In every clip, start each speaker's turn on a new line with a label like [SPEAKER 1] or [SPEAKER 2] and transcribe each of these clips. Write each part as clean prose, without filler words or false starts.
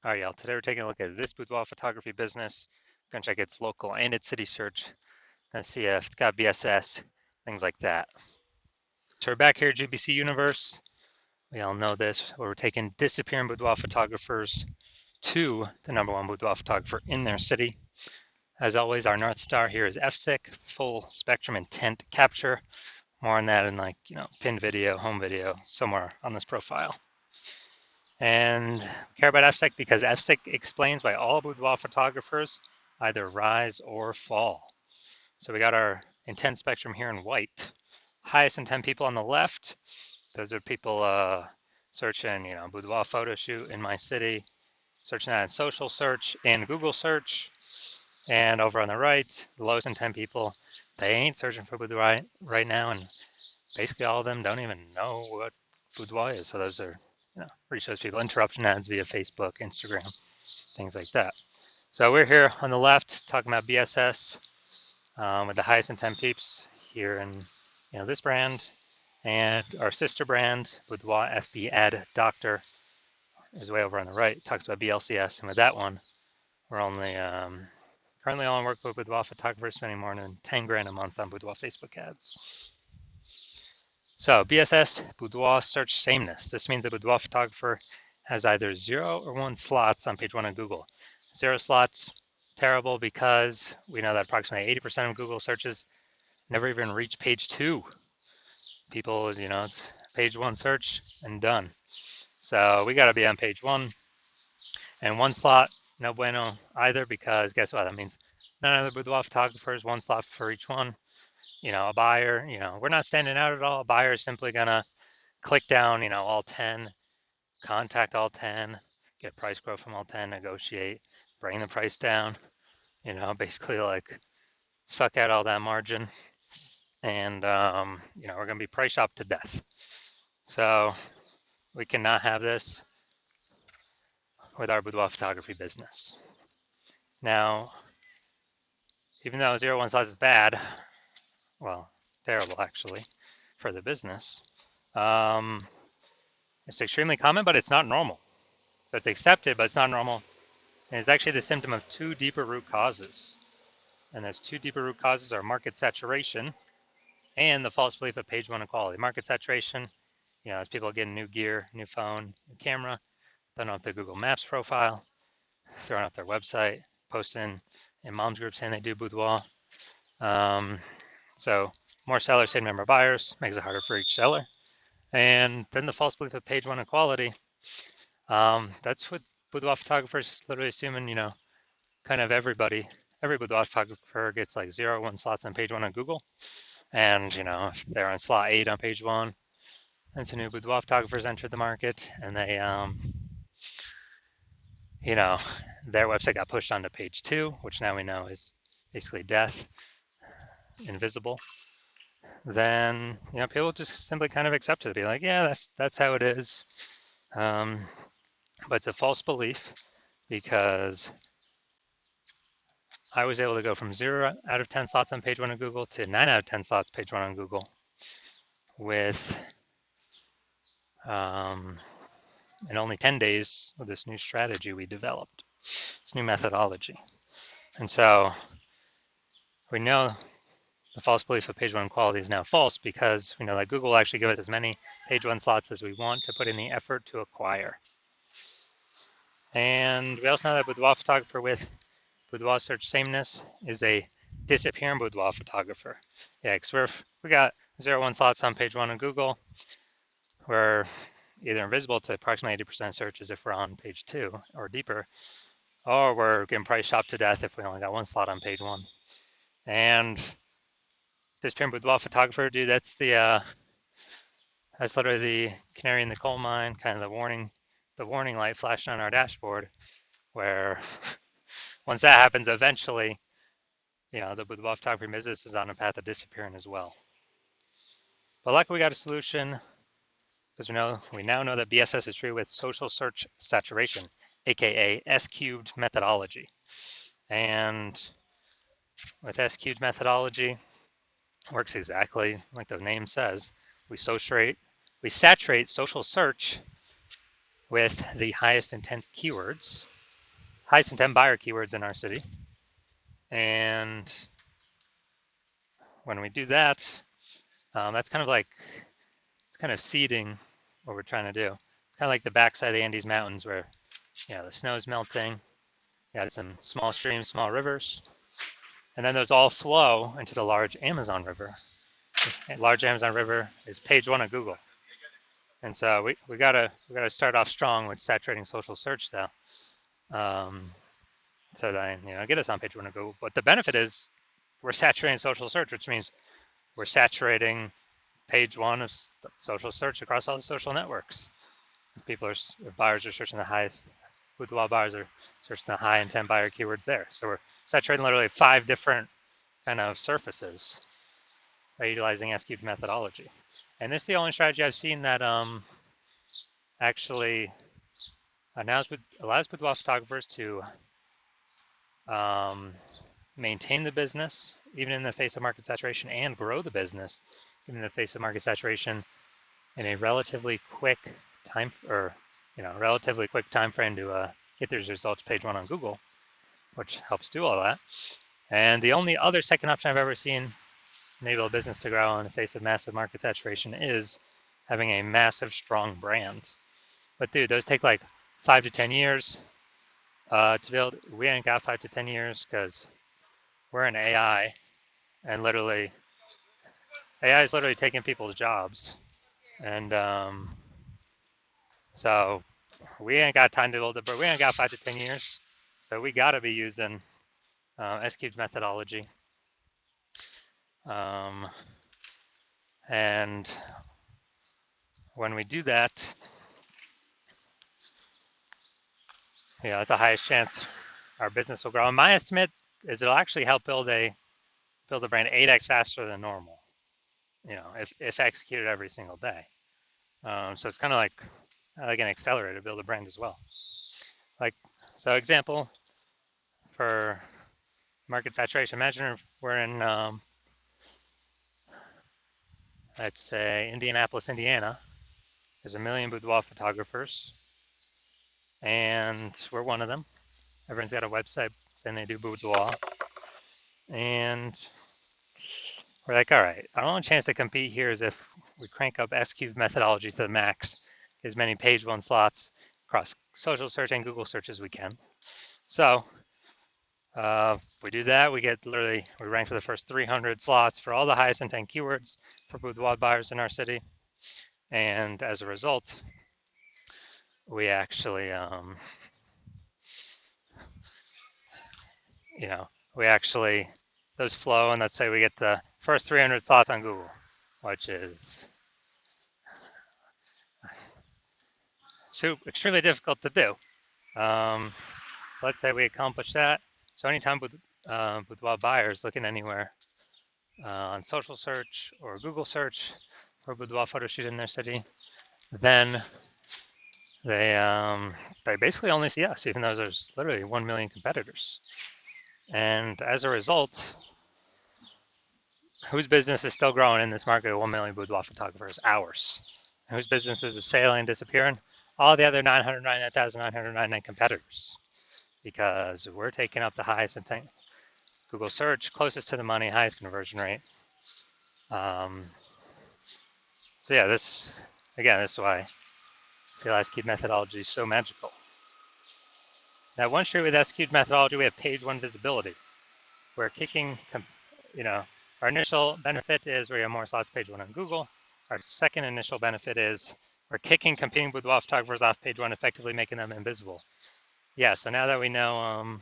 [SPEAKER 1] All right, y'all. Today we're taking a look at this boudoir photography business. We're gonna check its local and its city search. Gonna see if it's got BSS, things like that. So we're back here at GBC Universe. We all know this, where we're taking disappearing boudoir photographers to the #1 boudoir photographer in their city. As always, our North Star here is FSIC, full spectrum intent capture. More on that in pinned video, home video, somewhere on this profile. And we care about FSIC because FSIC explains why all boudoir photographers either rise or fall. So we got our intent spectrum here in white. Highest intent people on the left, those are people searching, boudoir photo shoot in my city, searching that in social search and Google search. And over on the right, the lowest intent people, they ain't searching for boudoir right now, and basically all of them don't even know what boudoir is. So those are, reach those people. Interruption ads via Facebook, Instagram, things like that. So we're here on the left talking about BSS with the highest intent peeps here in this brand, and our sister brand, Boudoir FB Ad Doctor, is way over on the right. It talks about BLCS, and with that one, we're only currently only work with boudoir photographers spending more than 10 grand a month on boudoir Facebook ads. So BSS, boudoir search sameness. This means a boudoir photographer has either 0 or 1 slots on page 1 of Google. 0 slots, terrible, because we know that approximately 80% of Google searches never even reach page 2. People, it's page 1 search and done. So we got to be on page 1. And 1 slot, no bueno either, because guess what? That means none of the boudoir photographers, 1 slot for each one. A buyer, we're not standing out at all. A buyer is simply gonna click down, all 10, contact all 10, get price quote from all 10, negotiate, bring the price down, basically like suck out all that margin. And, we're gonna be price shopped to death. So we cannot have this with our boudoir photography business. Now, even though 0-1 slots is bad, well, terrible actually for the business, it's extremely common, but it's not normal. So it's accepted, but it's not normal. And it's actually the symptom of 2 deeper root causes. And those 2 deeper root causes are market saturation and the false belief of page 1 equality. Market saturation, as people get new gear, new phone, new camera, throwing up their Google Maps profile, throwing up their website, posting in mom's group saying they do boudoir. So more sellers say member buyers, makes it harder for each seller. And then the false belief of page 1 equality. That's what boudoir photographers literally assuming, kind of every boudoir photographer gets like 0-1 slots on page 1 on Google. And, if they're on slot 8 on page 1, and some new boudoir photographers entered the market, and they, their website got pushed onto page 2, which now we know is basically death, invisible. Then, people just simply kind of accept it, be like, yeah, that's how it is. But it's a false belief, because I was able to go from 0 out of 10 slots on page 1 of Google to 9 out of 10 slots page 1 on Google with in only 10 days with this new strategy we developed, this new methodology. And so we know the false belief of page 1 quality is now false, because we know that Google will actually give us as many page 1 slots as we want to put in the effort to acquire. And we also know that boudoir photographer with boudoir search sameness is a disappearing boudoir photographer. Yeah, because we got 0-1 slots on page 1 of Google. We're either invisible to approximately 80% searches if we're on page 2 or deeper, or we're getting price shopped to death if we only got 1 slot on page 1. And disappearing boudoir photographer, dude, that's literally the canary in the coal mine, kind of the warning light flashing on our dashboard, where once that happens, eventually, the boudoir photography business is on a path of disappearing as well. But luckily we got a solution, because we now know that BSS is true with social search saturation, aka S-cubed methodology. And with S-cubed methodology, works exactly like the name says. We saturate social search with the highest intent keywords, highest intent buyer keywords in our city. And when we do that, that's kind of like, it's kind of seeding what we're trying to do. It's kind of like the backside of the Andes Mountains where, the snow's melting. You got some small streams, small rivers, and then those all flow into the large Amazon River. The large Amazon River is page one of Google. And so we gotta start off strong with saturating social search though. So that get us on page one of Google. But the benefit is we're saturating social search, which means we're saturating page one of social search across all the social networks. If buyers are searching the highest, Boudoir buyers are searching the high intent buyer keywords there. So we're saturating literally 5 different kind of surfaces by utilizing SQ'd methodology. And this is the only strategy I've seen that actually allows boudoir photographers to maintain the business even in the face of market saturation and grow the business even in the face of market saturation in a relatively quick time frame to get these results page one on Google, which helps do all that. And the only other second option I've ever seen enable a business to grow in the face of massive market saturation is having a massive, strong brand. But dude, those take like 5 to 10 years to build. We ain't got 5 to 10 years because we're in AI, and AI is literally taking people's jobs. And so we ain't got time to build it, but we ain't got 5 to 10 years. So we got to be using SQ'd methodology. And when we do that, it's the highest chance our business will grow. And my estimate is it'll actually help build a brand 8x faster than normal, if executed every single day. So it's kind of like an accelerator to build a brand as well. So example for market saturation, imagine if we're in, let's say, Indianapolis, Indiana. There's 1 million boudoir photographers, and we're one of them. Everyone's got a website saying they do boudoir. And we're like, all right, our only chance to compete here is if we crank up SQ'd methodology to the max, as many page one slots across social search and Google search as we can. So if we do that, we rank for the first 300 slots for all the highest intent keywords for boudoir buyers in our city. And as a result, we actually, those flow, and let's say we get the first 300 slots on Google, which is extremely difficult to do. Let's say we accomplish that. So anytime boudoir buyers looking anywhere on social search or Google search for boudoir photo shoot in their city, then they basically only see us, even though there's literally 1 million competitors. And as a result, whose business is still growing in this market of 1 million boudoir photographers? Ours. And whose businesses is failing and disappearing? All the other 999,999 competitors, because we're taking up the highest intent Google search, closest to the money, highest conversion rate. So yeah, this is why I feel SQ'd methodology is so magical. Now, once you're with SQ'd methodology, we have page one visibility. We're kicking, our initial benefit is we have more slots page one on Google. Our second initial benefit is we're kicking competing boudoir photographers off page one, effectively making them invisible. Yeah, so now that we know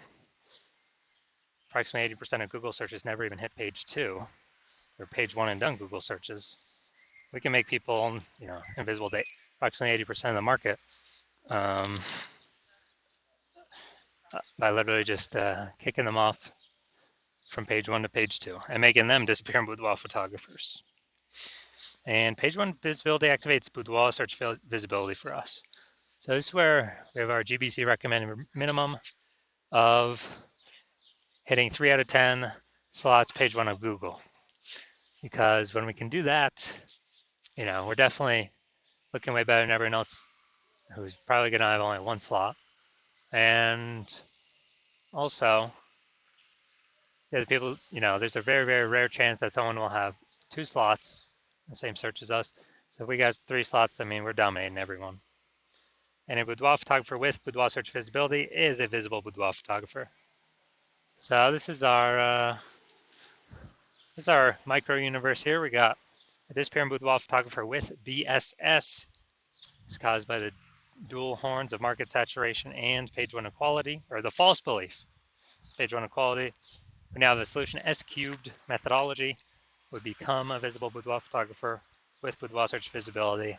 [SPEAKER 1] approximately 80% of Google searches never even hit page 2, or page 1 and done Google searches, we can make people, invisible to approximately 80% of the market by literally just kicking them off from page 1 to page 2 and making them disappearing boudoir photographers. And page 1 visibility activates boudoir search visibility for us. So this is where we have our GBC recommended minimum of hitting 3 out of 10 slots page 1 of Google. Because when we can do that, we're definitely looking way better than everyone else who's probably going to have only 1 slot. And Also, the people, there's a very, very rare chance that someone will have two slots, the same search as us. So if we got three slots, I mean, we're dominating everyone. And a boudoir photographer with boudoir search visibility is a visible boudoir photographer. So this is our micro universe here. We got a disappearing boudoir photographer with BSS. It's caused by the dual horns of market saturation and page one equality, or the false belief, page one equality. We now have the solution S cubed methodology would become a visible boudoir photographer with boudoir search visibility.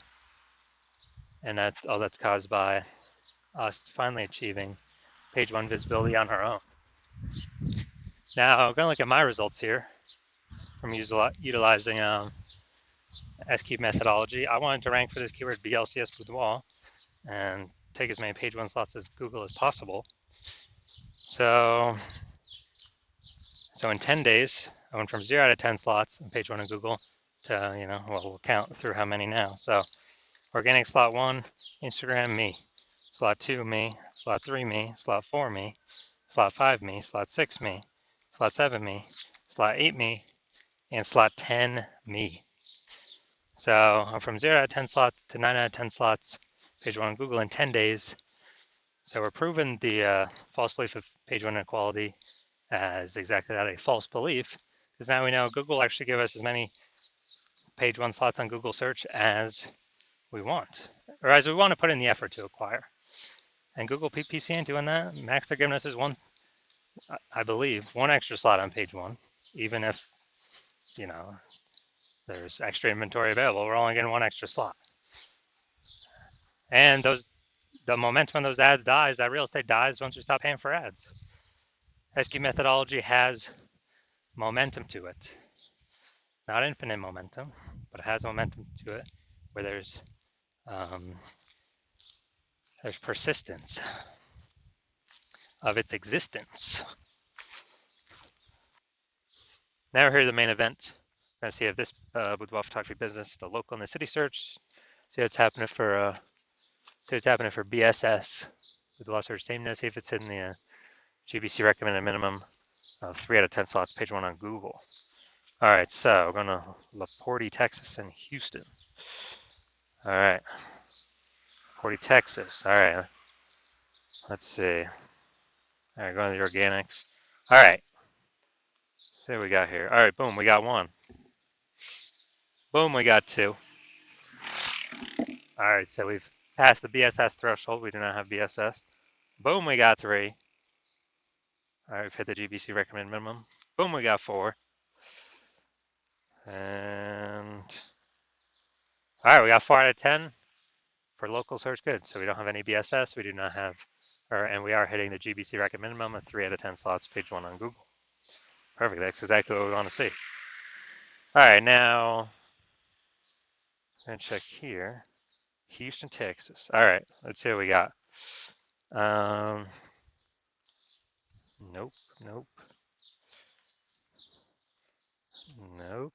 [SPEAKER 1] And that's caused by us finally achieving page one visibility on our own. Now, I'm going to look at my results here from utilizing S-cube methodology. I wanted to rank for this keyword BLCS boudoir and take as many page one slots as Google as possible. So in 10 days, I went from 0 out of 10 slots on page one of Google to, we'll count through how many now. So organic slot 1, Instagram, me. Slot 2, me. Slot 3, me. Slot 4, me. Slot 5, me. Slot 6, me. Slot 7, me. Slot 8, me. And slot 10, me. So I'm from 0 out of 10 slots to 9 out of 10 slots, page one on Google in 10 days. So we're proving the false belief of page one inequality as exactly that, a false belief, because now we know Google will actually give us as many page one slots on Google search as we want, or as we want to put in the effort to acquire. And Google PPC ain't doing that. Max they're giving us is I believe, one extra slot on page one, even if, there's extra inventory available. We're only getting one extra slot. And the momentum of those ads dies, that real estate dies once we stop paying for ads. SQ methodology has momentum to it. Not infinite momentum, but it has momentum to it where there's persistence of its existence. Now we're here to the main event. We're gonna see if this boudoir photography business, the local and the city search, see what's happening for BSS, boudoir search sameness, see if it's in the GBC recommended minimum of 3 out of 10 slots, page one on Google. All right, so we're going to LaPorte, Texas, and Houston. All right, LaPorte, Texas. All right, let's see. All right, going to the organics. All right, see what we got here. All right, boom, we got one. Boom, we got two. All right, so we've passed the BSS threshold. We do not have BSS. Boom, we got three. All right, we've hit the GBC recommended minimum. Boom, we got four. And all right, we got 4 out of 10 for local search. Good. So we don't have any BSS. We do not have, and we are hitting the GBC recommended minimum of 3 out of 10 slots, page one on Google. Perfect. That's exactly what we want to see. All right, now I'm gonna check here. Houston, Texas. All right, let's see what we got. Nope, nope, nope.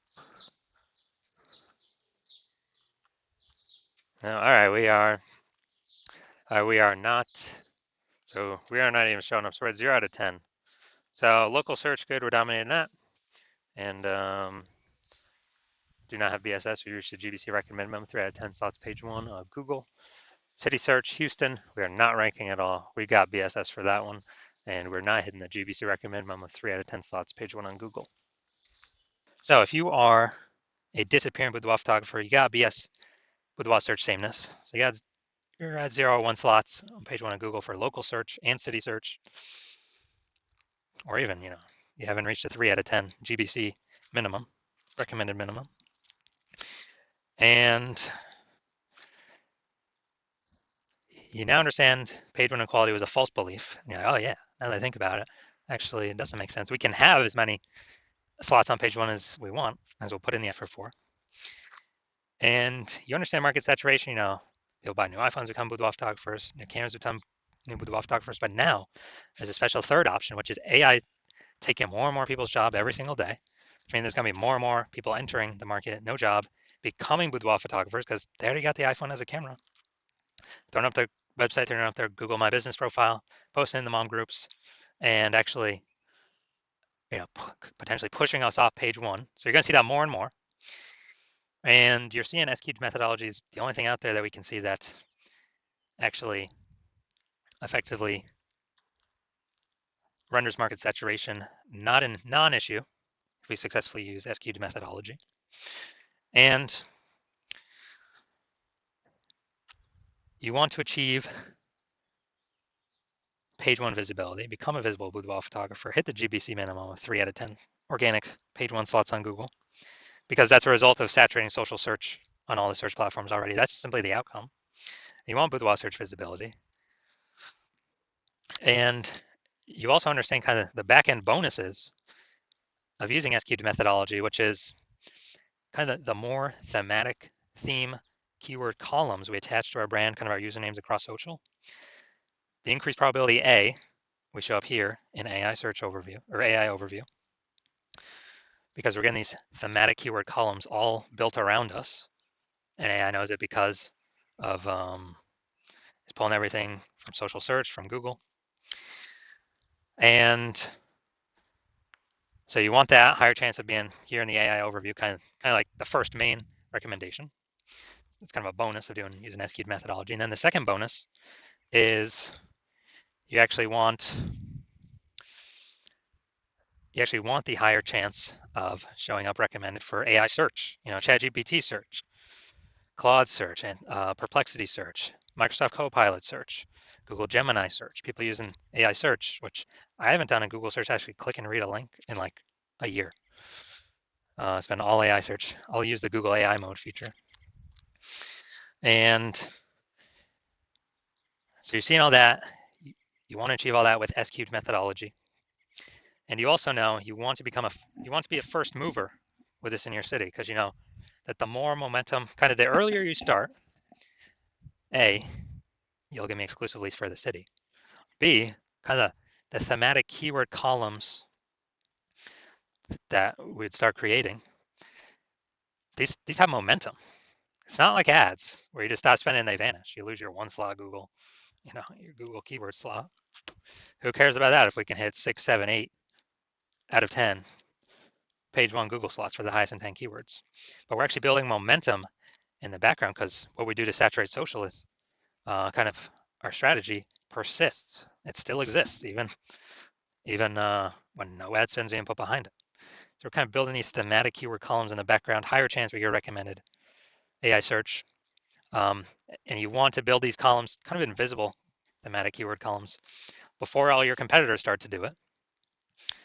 [SPEAKER 1] No, all right, we are not. So we are not even showing up. So we're at 0 out of 10. So local search, good. We're dominating that, and do not have BSS. We reached the GBC recommended minimum 3 out of 10 slots, page one of Google. City search, Houston, we are not ranking at all. We got BSS for that one, and we're not hitting the GBC recommended minimum of 3 out of 10 slots, page one on Google. So if you are a disappearing boudoir photographer, you got BS boudoir search sameness. So you're at 0 or 1 slots on page one on Google for local search and city search, or even, you haven't reached a 3 out of 10 GBC minimum, recommended minimum. And you now understand page one equality was a false belief. And you're like, oh yeah, now that I think about it, actually it doesn't make sense. We can have as many slots on page one as we want, as we'll put in the effort for. And you understand market saturation, people buy new iPhones, become boudoir photographers, new cameras become new boudoir photographers. But now there's a special third option, which is AI taking more and more people's job every single day. Which means there's gonna be more and more people entering the market, no job, becoming boudoir photographers because they already got the iPhone as a camera. Throwing up their website, turning up their Google My Business profile, posting in the mom groups, and actually, potentially pushing us off page one. So you're going to see that more and more. And you're seeing SQL methodology is the only thing out there that we can see that actually effectively renders market saturation not a non-issue if we successfully use SQL methodology. And you want to achieve page one visibility, become a visible boudoir photographer, hit the GBC minimum of 3 out of 10 organic page one slots on Google, because that's a result of saturating social search on all the search platforms already. That's simply the outcome. You want boudoir search visibility. And you also understand kind of the back-end bonuses of using SQL methodology, which is kind of the more thematic theme keyword columns we attach to our brand, kind of our usernames across social. The increased probability A, we show up here in AI search overview or AI overview, because we're getting these thematic keyword columns all built around us. And AI knows it because of it's pulling everything from social search, from Google. And so you want that higher chance of being here in the AI overview, kind of like the first main recommendation. It's kind of a bonus of using SQL methodology. And then the second bonus is you actually want the higher chance of showing up recommended for AI search, ChatGPT search, Claude search, and Perplexity search, Microsoft Copilot search, Google Gemini search, people using AI search, which I haven't done a Google search, actually click and read a link in like a year. It's been all AI search. I'll use the Google AI mode feature. And so you're seeing all that. You want to achieve all that with SQL methodology. And you also know you want to be a first mover with this in your city, because you know that the more momentum, kind of the earlier you start, A, you'll give me exclusive leads for the city. B, kind of the thematic keyword columns that we'd start creating, these have momentum. It's not like ads where you just stop spending and they vanish. You lose your one slot Google, your Google keyword slot. Who cares about that if we can hit 6, 7, 8 out of 10 page one Google slots for the highest intent keywords? But we're actually building momentum in the background, because what we do to saturate social is kind of our strategy persists. It still exists even when no ad spend's being put behind it. So we're kind of building these thematic keyword columns in the background, higher chance we get recommended AI search. And you want to build these columns, kind of invisible thematic keyword columns, before all your competitors start to do it,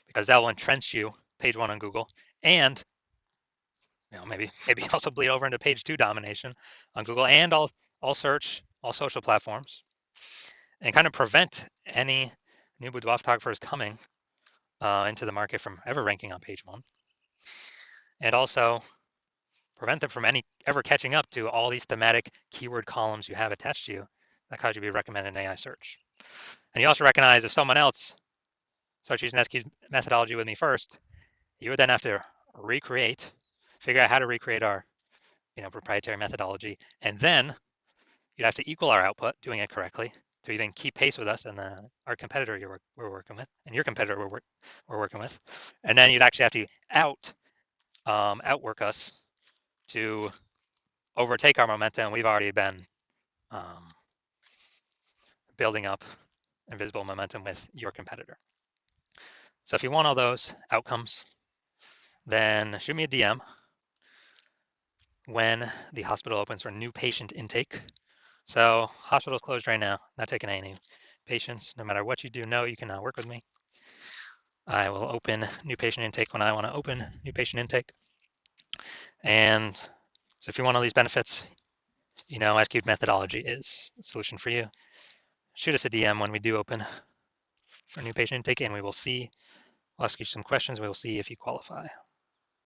[SPEAKER 1] because that will entrench you page one on Google, and maybe also bleed over into page two domination on Google and all search, all social platforms, and kind of prevent any new boudoir photographers coming into the market from ever ranking on page one, and also prevent them from ever catching up to all these thematic keyword columns you have attached to you that cause you to be recommended in AI search. And you also recognize if someone else starts using SQ methodology with me first, you would then have to figure out how to recreate our proprietary methodology, and then you'd have to equal our output doing it correctly to even keep pace with us and our competitor we're working with, and your competitor we're working with. And then you'd actually have to outwork us to overtake our momentum. We've already been building up invisible momentum with your competitor. So if you want all those outcomes, then shoot me a DM when the hospital opens for new patient intake. So hospital's closed right now, not taking any patients. No matter what you do, you can work with me. I will open new patient intake when I want to open new patient intake. And so if you want all these benefits, SQ methodology is the solution for you. Shoot us a DM when we do open for new patient intake, and we will see. I'll ask you some questions. We will see if you qualify.